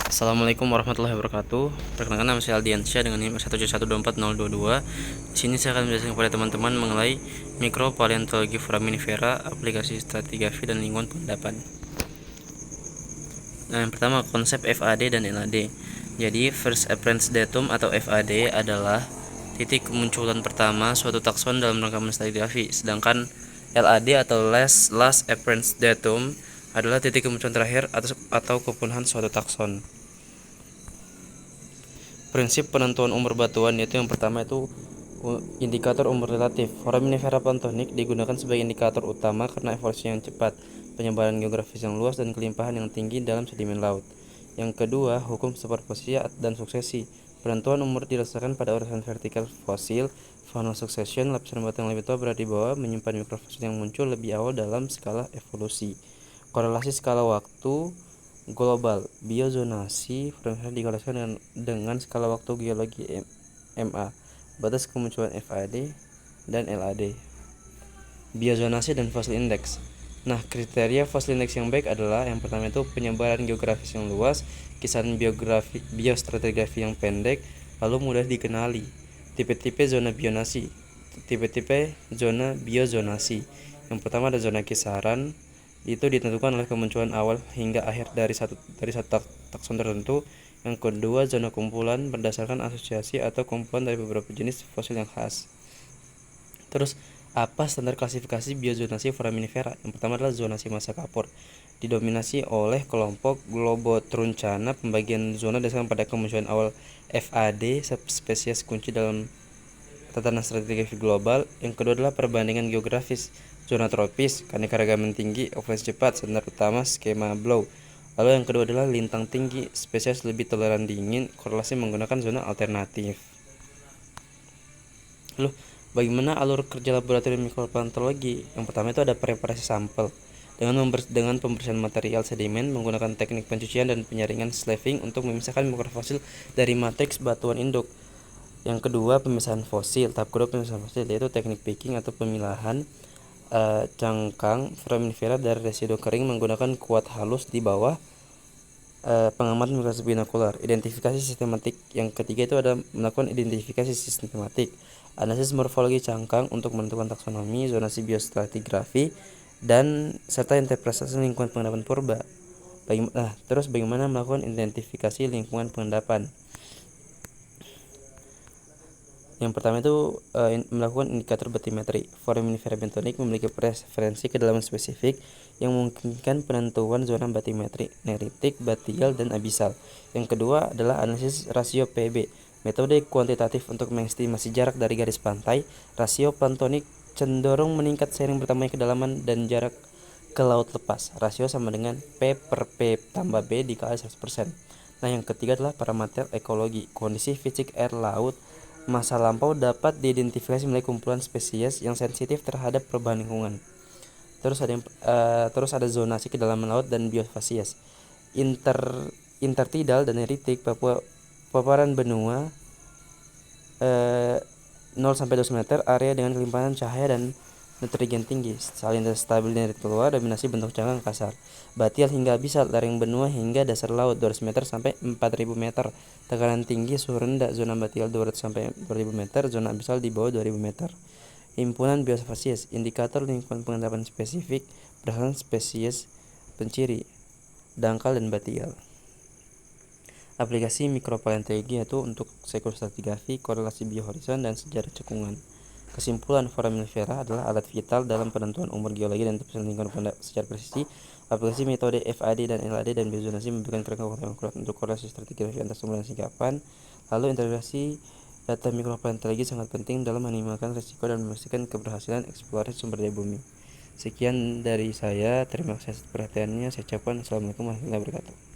Assalamualaikum warahmatullahi wabarakatuh. Perkenalkan, nama saya Aldiansyah dengan NIM 1712422. Di sini saya akan menjelaskan kepada teman-teman mengenai mikropaleontologi foraminifera, aplikasi stratigrafi dan lingkungan pengendapan. Nah, yang pertama konsep FAD dan LAD. Jadi first appearance datum atau FAD adalah titik kemunculan pertama suatu takson dalam rekaman stratigrafi, sedangkan LAD atau last appearance datum adalah titik kemunculan terakhir atau kepunahan suatu takson. Prinsip penentuan umur batuan yaitu yang pertama itu indikator umur relatif. Foraminifera planktonic digunakan sebagai indikator utama karena evolusi yang cepat, penyebaran geografis yang luas, dan kelimpahan yang tinggi dalam sedimen laut. Yang kedua, hukum superposisi dan suksesi. Penentuan umur dirasakan pada urisan vertikal fosil. Faunal succession, lapisan batu yang lebih tua berada di bawah menyimpan mikrofosil yang muncul lebih awal dalam skala evolusi. Korelasi skala waktu global, biozonasi foraminifera dikorelasikan dengan skala waktu geologi MA, batas kemunculan FAD dan LAD. Biozonasi dan fosil index. Nah, kriteria fosil index yang baik adalah yang pertama itu penyebaran geografis yang luas, kisaran biostratigrafi yang pendek, lalu mudah dikenali. Tipe-tipe zona bionasi. Tipe-tipe zona biozonasi. Yang pertama ada zona kisaran, itu ditentukan oleh kemunculan awal hingga akhir dari satu takson tertentu. Yang kedua, zona kumpulan berdasarkan asosiasi atau kumpulan dari beberapa jenis fosil yang khas. Terus, apa standar klasifikasi biozonasi foraminifera? Yang pertama adalah zonasi massa kapur, didominasi oleh kelompok Globotruncana. Pembagian zona didasarkan pada kemunculan awal FAD spesies kunci dalam tatanan stratigrafi global. Yang kedua adalah perbandingan geografis, zona tropis, keanekaragaman tinggi, evolusi cepat, standar utama skema Blow. Lalu yang kedua adalah lintang tinggi, spesies lebih toleran dingin, korelasi menggunakan zona alternatif. Lalu bagaimana alur kerja laboratorium mikropaleontologi? Yang pertama itu ada preparasi sampel dengan pembersihan material sedimen menggunakan teknik pencucian dan penyaringan slaving untuk memisahkan mikrofosil dari matriks batuan induk. Yang kedua, pemisahan fosil. Tahap kedua pemisahan fosil yaitu teknik picking atau pemilahan cangkang foraminifera dari residu kering menggunakan kuat halus di bawah pengamatan mikroskop binokular. Identifikasi sistematik. Yang ketiga itu ada melakukan identifikasi sistematik, analisis morfologi cangkang untuk menentukan taksonomi, zonasi biostratigrafi, dan serta interpretasi lingkungan pengendapan purba. Terus bagaimana melakukan identifikasi lingkungan pengendapan? Yang pertama itu melakukan indikator batimetri. Foraminifera bentonik memiliki preferensi kedalaman spesifik yang memungkinkan penentuan zona batimetri, neritik, batial, dan abisal. Yang kedua adalah analisis rasio PB, metode kuantitatif untuk mengestimasi jarak dari garis pantai. Rasio planktonik cenderung meningkat seiring bertambahnya kedalaman dan jarak ke laut lepas. Rasio sama dengan P per P tambah B dikali 100%. Nah, yang ketiga adalah parameter ekologi, kondisi fisik air laut. Masa lampau dapat diidentifikasi melalui kumpulan spesies yang sensitif terhadap perubahan lingkungan. Terus ada zonasi kedalaman laut dan biofasies. Intertidal dan neritik, paparan benua 0 sampai 2 meter, area dengan kelimpahan cahaya dan nitrogen tinggi, salinitas stabil dari keluar, dominasi bentuk cangkang kasar. Batial hingga abisal, lereng benua hingga dasar laut 200 meter sampai 4000 meter, tekanan tinggi, suhu rendah. Zona batial 200 sampai 2000 meter, zona abisal di bawah 2000 meter. Himpunan biofasies, indikator lingkungan pengendapan spesifik berdasarkan spesies penciri, dangkal dan batial. Aplikasi mikropaleontologi yaitu untuk siklus stratigrafi, korelasi biohorizon, dan sejarah cekungan. Kesimpulan, foraminifera adalah alat vital dalam penentuan umur geologi dan penelitian lingkungan pengendapan secara presisi. Aplikasi metode FAD dan LAD dan biozonasi memberikan kerangka waktu yang akurat untuk korelasi stratigrafi antar sumber dan singkapan. Lalu integrasi data mikropaleontologi sangat penting dalam meminimalkan risiko dan memastikan keberhasilan eksplorasi sumber daya bumi. Sekian dari saya, terima kasih atas perhatiannya. Saya ucapkan assalamualaikum warahmatullahi wabarakatuh.